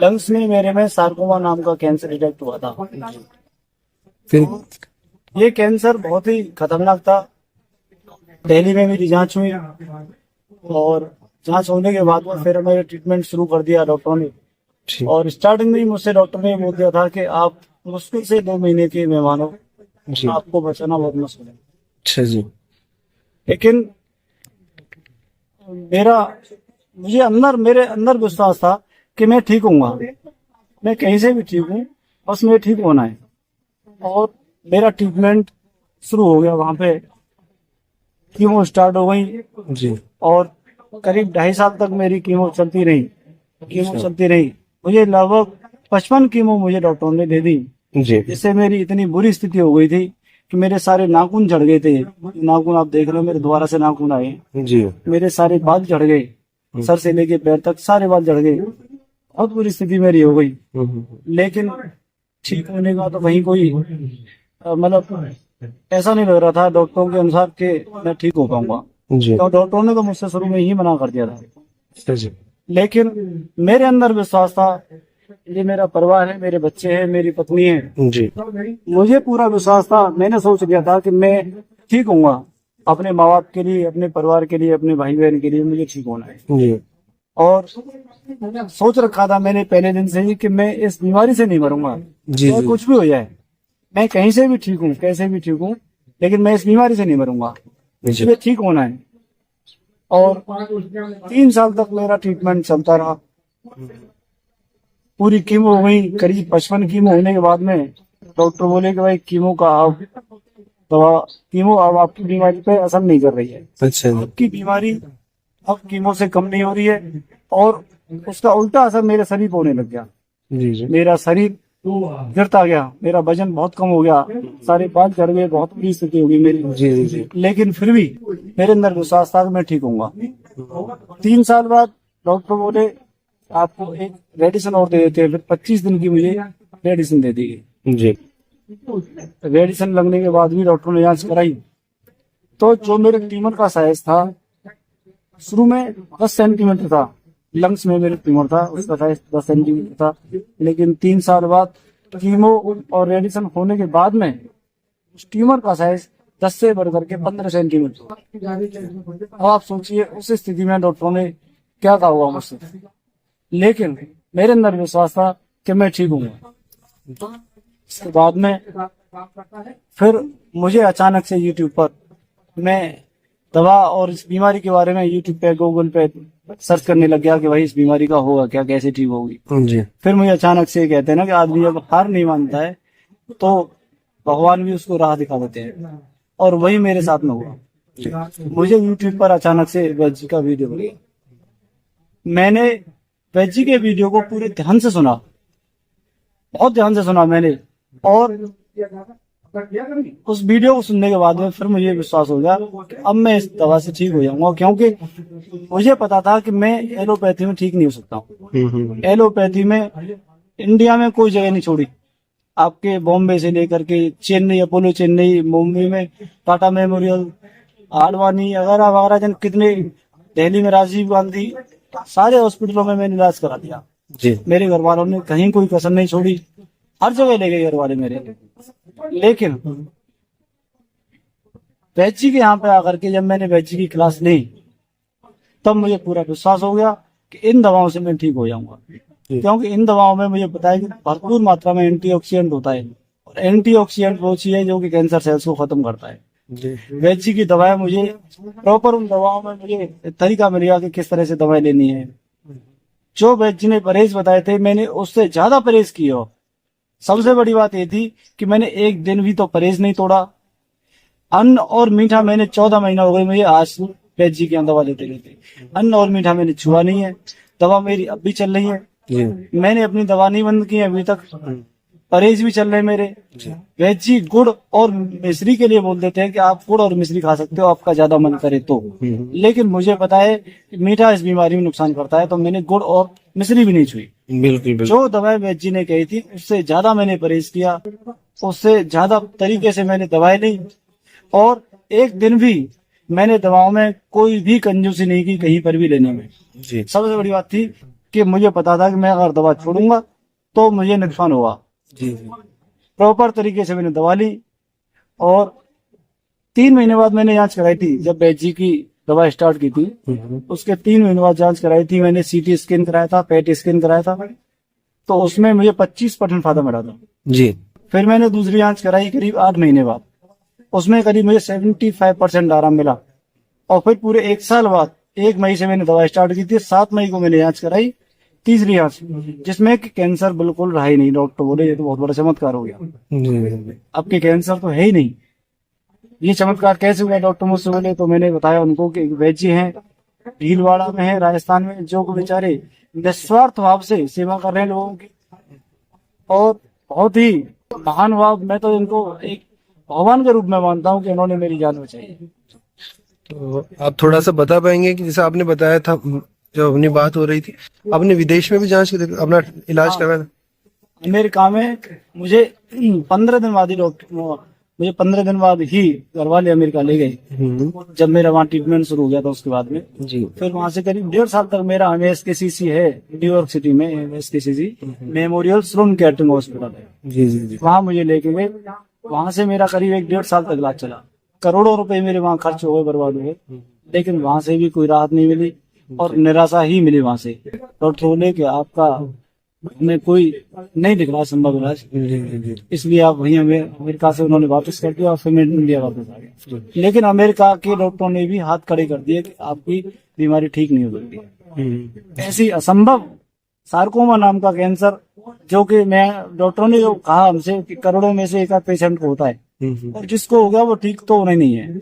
Lungs में मेरे में सार्कोमा नाम का कैंसर डिटेक्ट हुआ था। फिर ये कैंसर बहुत ही खतरनाक था। दिल्ली में मेरी जांच हुई और जांच होने के बाद में फिर मैंने ट्रीटमेंट शुरू कर दिया डॉक्टरों ने। ठीक। और स्टार्टिंग में ही मुझसे डॉक्टर ने बोल दिया था कि आप मुश्किल से 2 महीने के मेहमान हो, जी। आपको बचाना बहुत मुश्किल है। अच्छा जी। लेकिन मेरे अंदर विश्वास था कि मैं ठीक हूँगा, मैं कहीं से भी ठीक हूँ, बस मैं ठीक होना है। और मेरा ट्रीटमेंट शुरू हो गया। वहां पे कीमो स्टार्ट हो गई जी। और करीब 2.5 साल तक मेरी कीमो चलती रही। मुझे लगभग 55 कीमो मुझे डॉक्टरों ने दे दी, जी। जिससे मेरी इतनी बुरी स्थिति हो गई थी कि मेरे सारे नाखून झड़ गए थे। नाखून आप देख रहे हो, मेरे दोबारा से नाखून आए, जी। मेरे सारे बाल झड़ गए, सर से लेके पैर तक सारे बाल झड़ गए। बहुत बुरी स्थिति मेरी हो गई। लेकिन ठीक होने का तो कहीं कोई मतलब ऐसा नहीं लग रहा था डॉक्टरों के अनुसार कि मैं ठीक हो पाऊंगा। जी। तो डॉक्टरों ने तो मुझसे शुरू में ही मना कर दिया था। अच्छा जी। लेकिन मेरे अंदर विश्वास था, ये मेरा परिवार है, मेरे बच्चे हैं, मेरी पत्नी है, जी। मुझे पूरा विश्वास था। मैंने सोच लिया था कि मैं ठीक होऊंगा। अपने माँ बाप के लिए, अपने परिवार के लिए, अपने भाई बहन के लिए मुझे ठीक होना है। जी। और सोच रखा था मैंने पहले दिन से ही कि मैं इस बीमारी से नहीं मरूंगा। जी। चाहे जी। कुछ भी हो जाए, मैं कहीं से भी ठीक हूँ, कैसे भी ठीक हूँ, लेकिन मैं इस बीमारी से नहीं मरूंगा। जी। मुझे ठीक होना है। और 3 साल तक मेरा ट्रीटमेंट चलता रहा। पूरी कीमो हो गई, करीब 55 कीमो होने के बाद में डॉक्टर बोले कि भाई कीमो अब आपकी बीमारी पे असर नहीं कर रही है। अच्छा जी। आपकी बीमारी अब कीमो से कम नहीं हो रही है। और उसका उल्टा असर मेरे शरीर पर होने लग गया। जी। जी। मेरा शरीर गिरता गया, मेरा वजन बहुत कम हो गया, सारे बाल झड़ गए, बहुत बुरी स्थिति हो गई मेरी। जी। जी। जी। लेकिन फिर भी मेरे अंदर विश्वास था कि मैं ठीक होऊंगा। 3 साल बाद डॉक्टर बोले आपको एक रेडिसन और दे देते हैं। फिर 25 दिन की मुझे रेडिसन दे दी गई। जी। रेडिसन लगने के बाद भी डॉक्टर ने जांच कराई तो जो मेरे ट्यूमर का साइज था, शुरू में 10 सेंटीमीटर था। लंग्स में मेरे ट्यूमर था, उसका साइज 10 सेंटीमीटर था। लेकिन 3 साल बाद कीमो और रेडिसन होने के बाद में उस ट्यूमर का साइज 10 से बढ़कर के 15 सेंटीमीटर। अब आप सोचिए उस स्थिति में डॉक्टरों ने क्या कहा हुआ मुझसे। लेकिन मेरे अंदर विश्वास था कि मैं ठीक हूँ। इसके बाद में फिर मुझे अचानक से यूट्यूब पर मैं दवा और इस बीमारी के बारे में यूट्यूब पे, गूगल पे सर्च करने लग गया कि भाई इस बीमारी का होगा क्या, कैसे ठीक होगी। जी। फिर मुझे अचानक से कहते हैं ना कि आदमी जब हार नहीं मानता है तो भगवान भी उसको राह दिखा देते हैं। और वही मेरे साथ में हुआ। मुझे यूट्यूब पर अचानक से वैद्य जी का वीडियो मिला। मैंने वैद्य जी के वीडियो को पूरे ध्यान से सुना, बहुत ध्यान से सुना मैंने। और उस वीडियो को सुनने के बाद में फिर मुझे विश्वास हो गया कि अब मैं इस दवा से ठीक हो जाऊंगा। क्योंकि मुझे पता था कि मैं एलोपैथी में ठीक नहीं हो सकता हूँ। एलोपैथी में इंडिया में कोई जगह नहीं छोड़ी। आपके बॉम्बे से लेकर के चेन्नई, अपोलो चेन्नई, मुंबई में टाटा मेमोरियल, आडवाणी वगैरह वगैरह, जन कितने, दिल्ली में राजीव गांधी, सारे हॉस्पिटलों में मैंने इलाज करा दिया। जी। मेरे घर वालों ने कहीं कोई कसर नहीं छोड़ी, हर जगह ले गए घर वाले मेरे। लेकिन वैद्य जी के यहाँ पे आकर के जब मैंने वैद्य जी की क्लास ली तब मुझे पूरा विश्वास हो गया कि इन दवाओं से मैं ठीक हो जाऊंगा। क्योंकि इन दवाओं में मुझे पता है कि भरपूर मात्रा में एंटीऑक्सीडेंट होता है। और एंटीऑक्सीडेंट वो चीज है जो कि कैंसर सेल्स को खत्म करता है। वैद्य जी की दवाएं मुझे प्रॉपर, उन दवाओं में मुझे तरीका मिल गया कि किस तरह से दवाएं लेनी है। जो वैद्य जी ने परहेज बताए थे मैंने उससे ज्यादा परहेज किया। सबसे बड़ी बात ये थी कि मैंने एक दिन भी तो परहेज नहीं तोड़ा। अन्न और मीठा मैंने 14 महीना हो गए मुझे आज वैद्य जी की यहाँ दवा लेते लेते। अन्न और मीठा मैंने छुआ नहीं है। दवा मेरी अब भी चल रही है। मैंने अपनी दवा नहीं बंद की है अभी तक। परहेज भी चल रहे मेरे। वैद्य जी गुड़ और मिश्री के लिए बोल देते हैं कि आप गुड़ और मिश्री खा सकते हो आपका ज्यादा मन करे तो। लेकिन मुझे पता है कि मीठा इस बीमारी में नुकसान करता है, तो मैंने गुड़ और मिश्री भी नहीं छुई। बिल्कुल। जो दवाएं वैद्य जी ने कही थी उससे ज्यादा मैंने परहेज किया, उससे ज्यादा तरीके से मैंने दवाएं ली। और एक दिन भी मैंने दवाओं में कोई भी कंजूसी नहीं की कहीं पर भी लेने में। सबसे बड़ी बात थी कि मुझे पता था कि मैं अगर दवा छोड़ूंगा तो मुझे नुकसान होगा। जी प्रॉपर तरीके से मैंने दवा ली और 3 महीने बाद मैंने जांच कराई थी। जब वैद्य जी की दवा स्टार्ट की थी उसके 3 महीने बाद जांच कराई थी मैंने। सीटी स्कैन कराया था, पेट स्कैन कराया था, तो उसमें मुझे 25% फायदा मिला था। जी फिर मैंने दूसरी जांच कराई करीब 8 महीने बाद, उसमें करीब मुझे 75% आराम मिला। और फिर पूरे 1 साल बाद 1 मई से मैंने दवा स्टार्ट की थी। 7 मई को मैंने जांच कराई, तीसरी जांच, जिसमें कि कैंसर बिल्कुल रहा ही नहीं। डॉक्टर बोले ये तो बहुत बड़ा चमत्कार हो गया, जी आपके कैंसर तो है ही नहीं। ये चमत्कार कैसे हुआ डॉक्टर मुझसे बोले, तो मैंने बताया उनको कि वैद्य जी हैं, भीलवाड़ा में है राजस्थान में, जो कि बेचारे निस्वार्थ भाव से सेवा कर रहे हैं लोगों की, और बहुत ही महान भाव। मैं तो इनको एक भगवान के रूप में मानता हूँ कि इन्होंने मेरी जान बचाई। तो आप थोड़ा सा बता पाएंगे कि जैसे आपने बताया था, जब अपनी बात हो रही थी, आपने विदेश में भी जांच की, अपना इलाज करवाया था? अमेरिका में मुझे 15 दिन बाद ही मुझे 15 दिन बाद ही घर वाले अमेरिका ले गए, जब मेरा वहाँ ट्रीटमेंट शुरू हो गया था। उसके बाद में जी फिर वहाँ से करीब 1.5 साल तक मेरा MSKCC है न्यूयॉर्क सिटी में, MSKCC memorial Sloan Kettering hospital है, जी जी जी वहाँ मुझे लेके गए। वहाँ से मेरा करीब 1.5 साल तक इलाज चला। करोड़ों रुपए मेरे वहाँ खर्च हो गए, बर्बाद हो गए, लेकिन वहाँ से भी कोई राहत नहीं मिली और निराशा ही मिली वहाँ से। डॉक्टर बोले कि आपका हमें कोई नहीं दिख रहा संभव इलाज, इसलिए आप वहीं अमेरिका से उन्होंने वापस कर दिया और फिर मैं इंडिया वापस आ गया। लेकिन अमेरिका के डॉक्टरों ने भी हाथ खड़े कर दिए कि आपकी बीमारी ठीक नहीं हो सकती। ऐसी असंभव सार्कोमा नाम का कैंसर, जो कि मैं डॉक्टरों ने जो कहा हमसे कि करोड़ों में से एक आध पेशेंट को होता है, और जिसको हो गया वो ठीक तो होना ही नहीं है।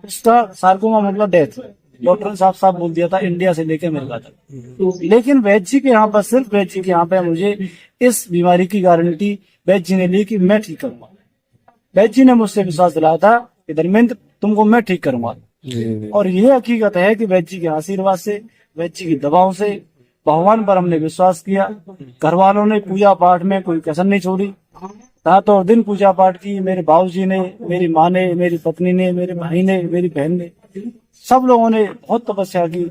उसका सार्कोमा मतलब डेथ, डॉक्टर ने साफ साफ बोल दिया था, इंडिया से लेके अमेरिका तक। लेकिन वैद्य जी के यहाँ पर, सिर्फ वैद्य जी के यहाँ पे मुझे इस बीमारी की गारंटी वैद्य जी ने ली कि मैं ठीक करूंगा। वैद्य जी ने मुझसे विश्वास दिलाया था कि धर्मेंद्र तुमको मैं ठीक करूंगा। और यह हकीकत है कि वैद्य जी के आशीर्वाद से, वैद्य जी की दवाओं से, भगवान पर हमने विश्वास किया। घर वालों ने पूजा पाठ में कोई कसर नहीं छोड़ी, रात और दिन पूजा पाठ की। मेरे बाबूजी ने, मेरी माँ ने, मेरी पत्नी ने, मेरे भाई ने, मेरी बहन ने, सब लोगों ने बहुत तपस्या की।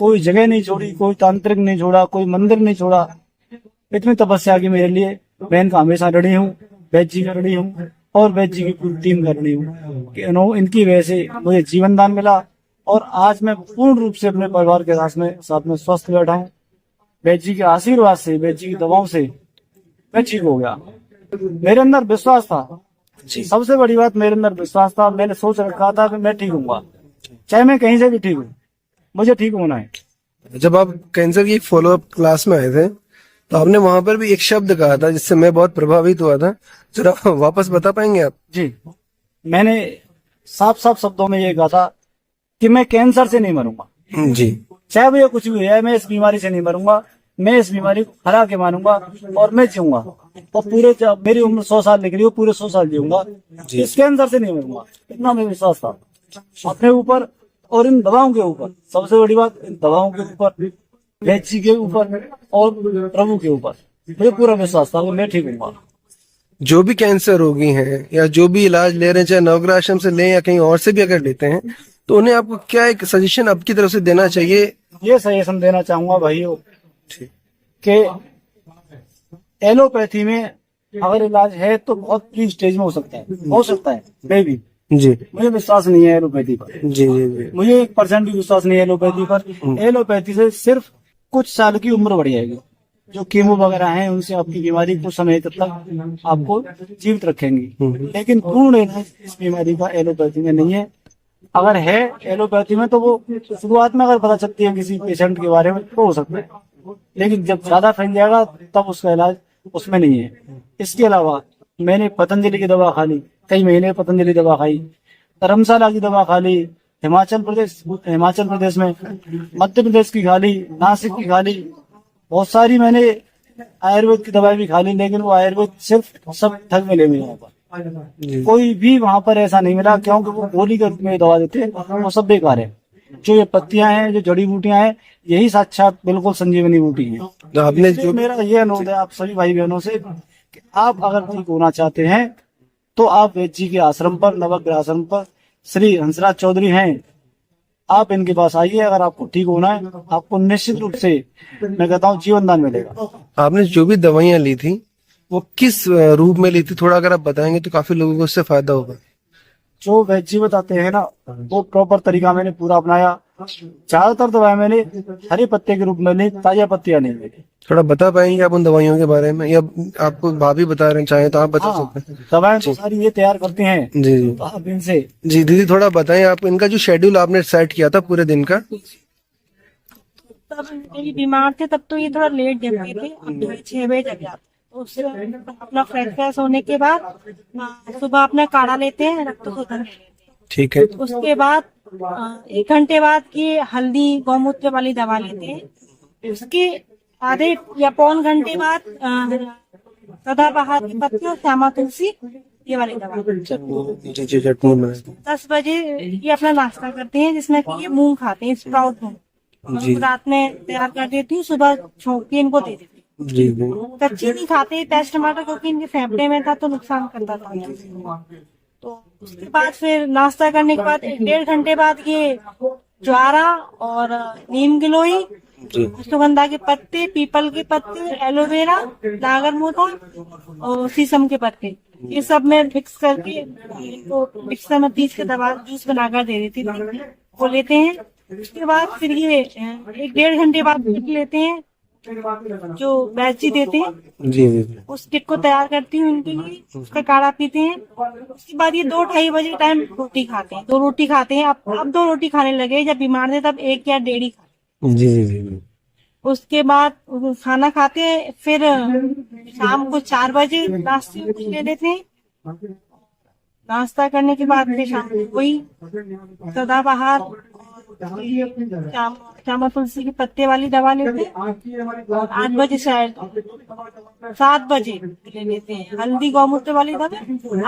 कोई जगह नहीं छोड़ी, कोई तांत्रिक नहीं छोड़ा, कोई मंदिर नहीं छोड़ा। इतनी तपस्या की मेरे लिए। बहन का हमेशा ऋणी हूँ, वैद्य जी का ऋणी हूँ, और वैद्य जी की पूरी टीम का ऋणी हूँ कि इनकी वजह से मुझे जीवन दान मिला। और आज मैं पूर्ण रूप से अपने परिवार के साथ में स्वस्थ बैठा हूँ। वैद्य जी के आशीर्वाद से, वैद्य जी की दवाओं से मैं ठीक हो गया। मेरे अंदर विश्वास था, सबसे बड़ी बात मेरे अंदर विश्वास था। मैंने सोच रखा था कि मैं ठीक हूँगा, चाहे मैं कहीं से भी ठीक हूँ, मुझे ठीक होना है। जब आप कैंसर की फॉलोअप क्लास में आए थे, तो आपने वहां पर भी एक शब्द कहा था जिससे मैं बहुत प्रभावित हुआ था, जरा वापस बता पाएंगे आप? जी, मैंने साफ साफ शब्दों में ये कहा था कि मैं कैंसर से नहीं मरूंगा। जी चाहे वो ये कुछ भी है, मैं इस बीमारी से नहीं मरूंगा। मैं इस बीमारी को हरा के मानूंगा और मैं जीऊंगा। और पूरे, मेरी उम्र 100 साल निकली हो, पूरे 100 साल जीऊंगा, इस कैंसर से नहीं मरूंगा। इतना मेरा विश्वास था अपने ऊपर और इन दवाओं के ऊपर। सबसे बड़ी बात, इन दवाओं के ऊपर, वैद्य जी के ऊपर और प्रभु के ऊपर मुझे पूरा विश्वास था कि मैं ठीक हूँ। जो भी कैंसर रोगी हैं या जो भी इलाज ले रहे हैं, चाहे नवग्रह आश्रम से लें या कहीं और से भी अगर लेते हैं, तो उन्हें आपको क्या एक सजेशन आपकी तरफ से देना चाहिए? ये सजेशन देना चाहूंगा भाइयों कि एलोपैथी में अगर इलाज है तो बहुत प्री स्टेज में हो सकता है मे भी। जी मुझे विश्वास नहीं है एलोपैथी पर। जी जी जी मुझे 1% भी विश्वास नहीं है एलोपैथी पर। एलोपैथी से सिर्फ कुछ साल की उम्र बढ़ जाएगी। जो कीमो वगैरह हैं उनसे आपकी बीमारी कुछ समय तक आपको जीवित रखेंगी, लेकिन पूर्ण इलाज इस बीमारी का एलोपैथी में नहीं है। अगर है एलोपैथी में तो वो शुरुआत में अगर पता चलती है किसी पेशेंट के बारे में तो हो सकता है, लेकिन जब ज्यादा फैल जाएगा तब उसका इलाज उसमें नहीं है। इसके अलावा मैंने पतंजलि की दवा खा ली, कई महीने पतंजलि दवा खाई, धर्मशाला की दवा खा ली, हिमाचल प्रदेश में, मध्य प्रदेश की खा ली, नासिक की खा ली, बहुत सारी मैंने आयुर्वेद की दवाई भी खा ली, लेकिन वो आयुर्वेद सिर्फ सब ठग मिले मुझे वहाँ पर। कोई भी वहाँ पर ऐसा नहीं मिला, क्योंकि वो गोली के रूप में दवा देते हैं, वो सब बेकार है। जो ये पत्तियां हैं, जो जड़ी बूटियां हैं, यही साक्षात बिल्कुल संजीवनी बूटी है। तो आपने जो मेरा ये अनुरोध है आप सभी भाई बहनों से कि आप अगर ठीक होना चाहते हैं तो आप वैद्य जी के आश्रम पर, नवग्रह आश्रम पर, श्री हंसराज चौधरी हैं, आप इनके पास आइए, अगर आपको ठीक होना है आपको निश्चित रूप से मैं कहता हूँ जीवन दान मिलेगा। आपने जो भी दवाइयां ली थी वो किस रूप में ली थी, थोड़ा अगर आप बताएंगे तो काफी लोगों को उससे फायदा होगा। जो वैद्य जी बताते हैं ना वो प्रॉपर तरीका मैंने पूरा अपनाया। ज्यादातर दवाएं मैंने हरे पत्ते के रूप में ली, ताजा पत्तियां नहीं ली। थोड़ा बता पाएंगे आप उन दवाइयों के बारे में, या आपको भाभी बता रहे हैं चाहे तो आप बता हाँ, सकते हैं। दवाएं तो सारी ये तैयार करते हैं, जी जी तो आप इनसे जी दीदी थोड़ा बताएं आप इनका जो शेड्यूल आपने सेट किया था पूरे दिन का। तब मेरी बीमार थे तब तो ये थोड़ा लेट जगते थे, अब जो है 6 बजे जग जाते। तो उससे अपना फ्रेश होने के बाद सुबह अपना काढ़ा लेते हैं, रक्त शोधन लेते हैं। ठीक है। उसके बाद 1 घंटे बाद ये हल्दी गौमूत्र वाली दवा लेते हैं। उसके आधे या पौन घंटे बाद सदाबहार के पत्ते और श्यामा तुलसी ये वाली दवा। जी जी चटनी बनाए। 10 बजे ये अपना नाश्ता करते हैं, जिसमें कि ये मूंग खाते हैं, स्प्राउट मूंग। जी। रात में तैयार कर देती हूँ, सुबह छोंक के इनको दे देती हूँ। जी जी कच्ची नहीं खाते प्याज टमाटर, क्योंकि इनके फेफड़े में था तो नुकसान करता था। तो उसके बाद फिर नाश्ता करने के बाद 1-1.5 घंटे बाद ये ज्वारा और नीम गिलोई, अश्वगंधा के पत्ते, पीपल के पत्ते, एलोवेरा, नागर मोथा और शीशम के पत्ते, ये सब मैं मिक्स करके इनको मिक्सर में पीस के दवा जूस बनाकर दे देती थी, वो लेते हैं। उसके बाद फिर ये 1-1.5 घंटे बाद किट लेते हैं जो वैद्य जी देते हैं। जी जी उस किट को तैयार करती हूँ इनके लिए, उसका काढ़ा पीते हैं। उसके बाद ये 2-2:30 बजे टाइम रोटी खाते हैं, 2 रोटी खाते हैं। अब 2 रोटी खाने लगे, जब बीमार थे तब 1 या 1.5 खाते। जी जी जी उसके बाद खाना खाते हैं, फिर शाम को 4 बजे नाश्ते में कुछ ले लेते हैं। नाश्ता करने के बाद फिर शाम को वही सदाबहार श्यामा तुलसी के पत्ते वाली दवा लेते हैं। 8 बजे शायद 7 बजे ले लेते हैं हल्दी गौमूत्र वाली दवा।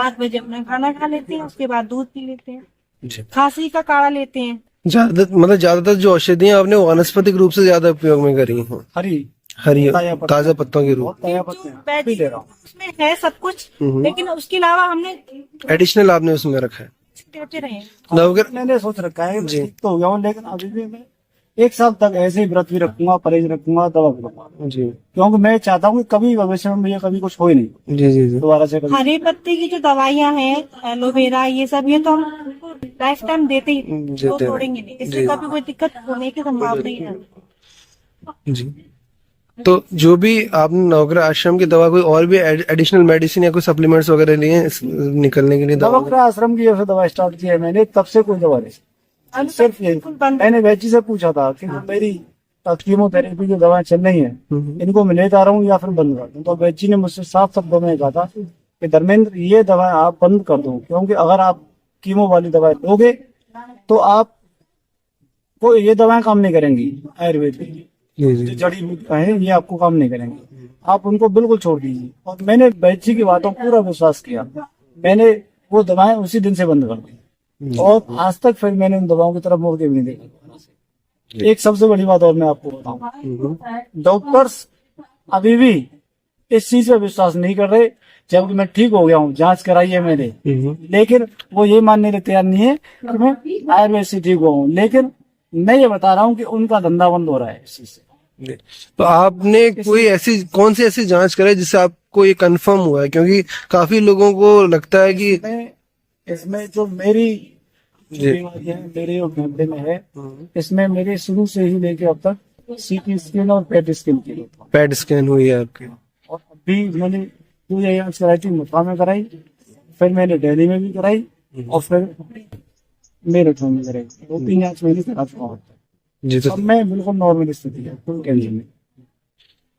8 बजे अपना खाना खा लेते हैं, उसके बाद दूध पी लेते हैं। जी। खांसी का काढ़ा लेते हैं। ज्यादातर जो औषधियां आपने वानस्पतिक रूप से ज्यादा उपयोग में करी हैं। हरी हरी ताजा ताजा पत्तों के रूप। ताजा जो पत्ते वैद्य पी ले रहा हूँ। उसमें है सब कुछ, लेकिन उसके अलावा हमने एडिशनल आपने उसमें रखा है। देते रहे। नवग्रह मैंने सोच रखा है कि ठीक तो हो गया हूँ, लेकिन अभी भी मैं 1 साल तक ऐसे ही व्रत भी रखूंगा, परहेज रखूंगा, दवा भी रखूंगा, जी क्योंकि मैं चाहता हूँ कि कभी भविष्य में मुझे कभी कुछ हो ही नहीं, जी जी जी दोबारा से कभी। हरे पत्ते की जो दवाइयाँ हैं, एलोवेरा, ये सब, ये तो हम लाइफ टाइम देते ही, वो छोड़ेंगे नहीं, इससे कभी कोई दिक्कत होने की संभावना नहीं है। जी। तो जो भी आपने नवग्रह आश्रम की दवा, कोई और भी एडिशनल मेडिसिन या कोई सप्लीमेंट्स वगैरह लिए हैं निकलने के लिए दवा? नवग्रह आश्रम की जब से दवा स्टार्ट की है मैंने, तब से कोई दवा नहीं, सिर्फ ये। मैंने वैद्य से पूछा था कि मेरी कीमोथेरेपी की दवाएं चल रही हैं, इनको मैं लेता रहूं या फिर बंद कर दूं। तो वैद्य जी ने मुझसे साफ शब्दों में कहा था कि धर्मेंद्र ये दवाएं आप बंद कर दो, क्योंकि अगर आप कीमो वाली दवाएं लोगे तो आप को ये दवाएं काम नहीं करेंगी। आयुर्वेद की जो जड़ी बूटियां हैं ये आपको काम नहीं करेंगी, आप उनको बिल्कुल छोड़ दीजिए। और मैंने वैद्य जी की बातों पर पूरा विश्वास किया, मैंने वो दवाएं उसी दिन से बंद कर दी, और आज तक फिर मैंने उन दवाओं की तरफ मुड़ के भी नहीं देखा। एक सबसे बड़ी बात और मैं आपको बताऊं, डॉक्टर्स अभी भी इस चीज पे विश्वास नहीं कर रहे, जबकि मैं ठीक हो गया हूँ, जांच कराई है मैंने, लेकिन वो ये मानने के तैयार नहीं है कि मैं आयुर्वेद से ठीक हुआ हूँ। लेकिन मैं ये बता रहा हूँ कि उनका धंधा बंद हो रहा है इस चीज से। तो आपने कोई ऐसी कौन सी ऐसी जांच कराई जिससे आपको ये कंफर्म हुआ है? क्योंकि काफी लोगों को लगता है कि इसमें जो मेरी बीमारी है, मेरे और फैमिली में है, इसमें मेरे शुरू से ही लेके अब तक सीटी स्कैन और पेट स्कैन की, पेट स्कैन हुई है आपकी, और अभी मैंने 2 जांच कराई थी, मथुरा में कराई, फिर मैंने दिल्ली में भी कराई, और फिर मेरठ में कराई। 2-3 जांच मैंने करा चुका हूँ जी। तो अब मैं बिल्कुल नॉर्मल स्थिति है, कोई टेंशन नहीं।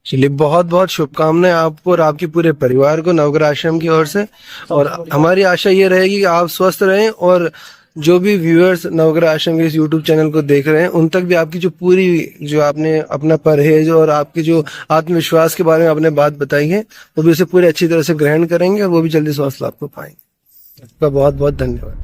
चलिए, बहुत बहुत शुभकामनाएं आपको और आपके पूरे परिवार को नवग्रह आश्रम की ओर से, और हमारी आशा ये रहेगी कि आप स्वस्थ रहें, और जो भी व्यूअर्स नवग्रह आश्रम के इस यूट्यूब चैनल को देख रहे हैं उन तक भी आपकी जो पूरी, जो आपने अपना परहेज और आपके जो आत्मविश्वास के बारे में आपने बात बताई है, वो भी उसे पूरी अच्छी तरह से ग्रहण करेंगे और वो भी जल्दी स्वस्थ लाभ को पाएंगे। आपका बहुत बहुत धन्यवाद।